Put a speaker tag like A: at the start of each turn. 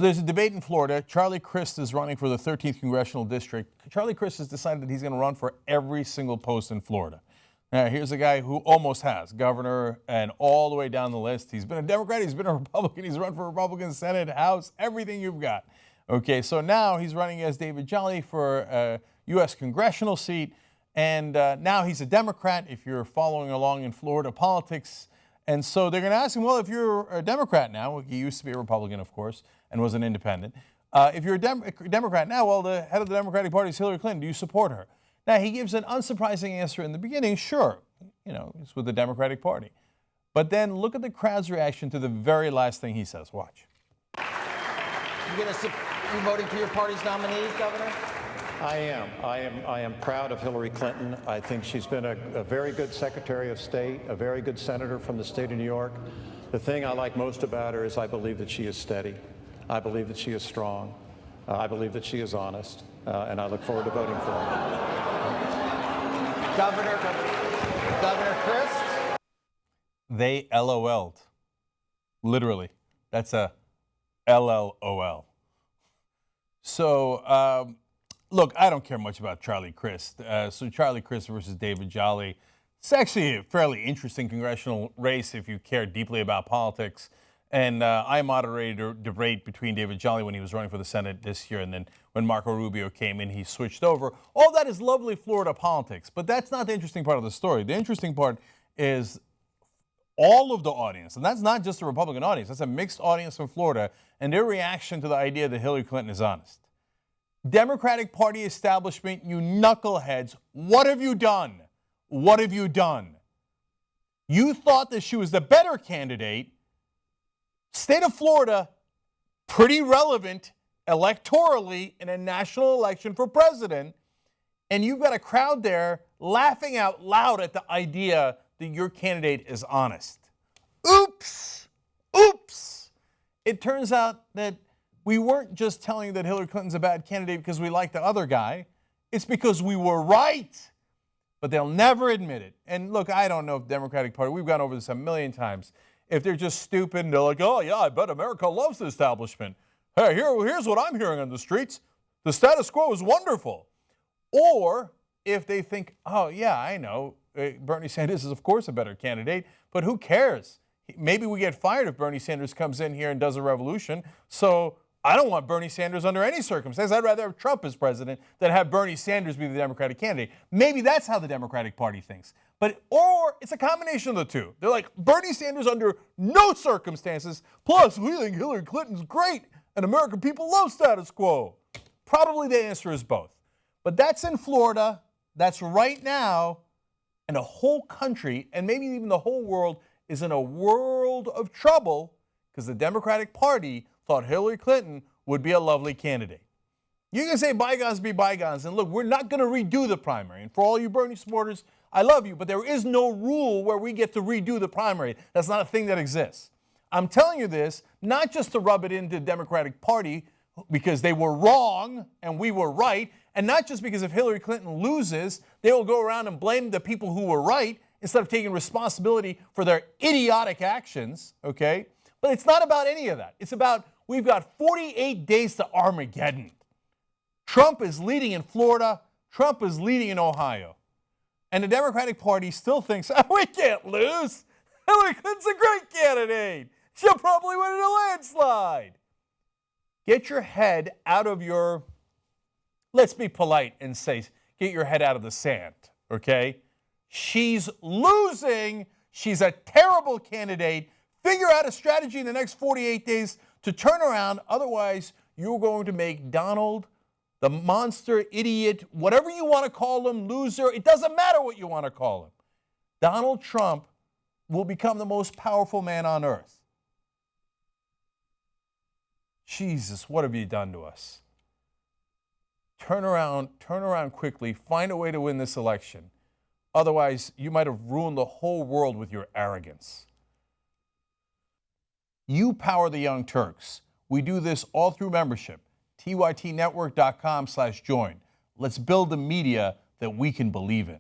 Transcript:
A: So there's a debate in Florida. Charlie Crist is running for the 13th Congressional District. Charlie Crist has decided that he's going to run for every single post in Florida. Now, here's a guy who almost has governor and all the way down the list. He's been a Democrat, he's been a Republican, he's run for Republican Senate, House, everything you've got. Okay, so now he's running as David Jolly for a U.S. congressional seat, and now he's a Democrat, if you're following along in Florida politics. And so they're going to ask him, well, if you're a Democrat now, he used to be a Republican, of course, and was an independent. If you're a Democrat now, well, the head of the Democratic Party is Hillary Clinton. Do you support her? Now, he gives an unsurprising answer in the beginning. Sure, you know, it's with the Democratic Party. But then look at the crowd's reaction to the very last thing he says. Watch.
B: You voting for your party's nominee, Governor?
C: I am proud of Hillary Clinton. I think she's been a very good Secretary of State, a very good senator from the state of New York. The thing I like most about her is I believe that she is steady. I believe that she is strong. I believe that she is honest. And I look forward to voting for her.
B: Governor Crist?
A: They LOL'd. Literally. That's a LLOL. So, look, I don't care much about Charlie Crist. So Charlie Crist versus David Jolly. It's actually a fairly interesting congressional race if you care deeply about politics. And I moderated a debate between David Jolly when he was running for the Senate this year, and then when Marco Rubio came in, he switched over. All that is lovely Florida politics, but that's not the interesting part of the story. The interesting part is all of the audience, and that's not just a Republican audience, that's a mixed audience from Florida, and their reaction to the idea that Hillary Clinton is honest. Democratic Party establishment, you knuckleheads, what have you done? What have you done? You thought that she was the better candidate. State of Florida, pretty relevant electorally in a national election for president, and you've got a crowd there laughing out loud at the idea that your candidate is honest. Oops! Oops! It turns out that we weren't just telling you that Hillary Clinton's a bad candidate because we like the other guy. It's because we were right. But they'll never admit it. And look, I don't know if the Democratic Party, we've gone over this a million times, if they're just stupid and they're like, oh yeah, I bet America loves the establishment. Hey, here's what I'm hearing on the streets. The status quo is wonderful. Or if they think, oh yeah, I know, Bernie Sanders is of course a better candidate, but who cares? Maybe we get fired if Bernie Sanders comes in here and does a revolution. So I don't want Bernie Sanders under any circumstance. I'd rather have Trump as president than have Bernie Sanders be the Democratic candidate. Maybe that's how the Democratic Party thinks. Or it's a combination of the two. They're like, Bernie Sanders under no circumstances, plus we think Hillary Clinton's great and American people love status quo. Probably the answer is both. But that's in Florida, that's right now, and the whole country, and maybe even the whole world, is in a world of trouble because the Democratic Party thought Hillary Clinton would be a lovely candidate. You can say bygones be bygones, and look, we're not going to redo the primary. And for all you Bernie supporters, I love you, but there is no rule where we get to redo the primary. That's not a thing that exists. I'm telling you this, not just to rub it into the Democratic Party because they were wrong and we were right, and not just because if Hillary Clinton loses, they will go around and blame the people who were right instead of taking responsibility for their idiotic actions, okay? But it's not about any of that. It's about we've got 48 days to Armageddon. Trump is leading in Florida. Trump is leading in Ohio. And the Democratic Party still thinks, oh, we can't lose. Hillary Clinton's a great candidate. She'll probably win in a landslide. Get your head out of your, let's be polite and say, get your head out of the sand, okay? She's losing. She's a terrible candidate. Figure out a strategy in the next 48 days to turn around. Otherwise, you're going to make Donald the monster, idiot, whatever you want to call him, loser. It doesn't matter what you want to call him. Donald Trump will become the most powerful man on earth. Jesus, what have you done to us? Turn around quickly. Find a way to win this election. Otherwise, you might have ruined the whole world with your arrogance. You power the Young Turks. We do this all through membership. tytnetwork.com/join. Let's build a media that we can believe in.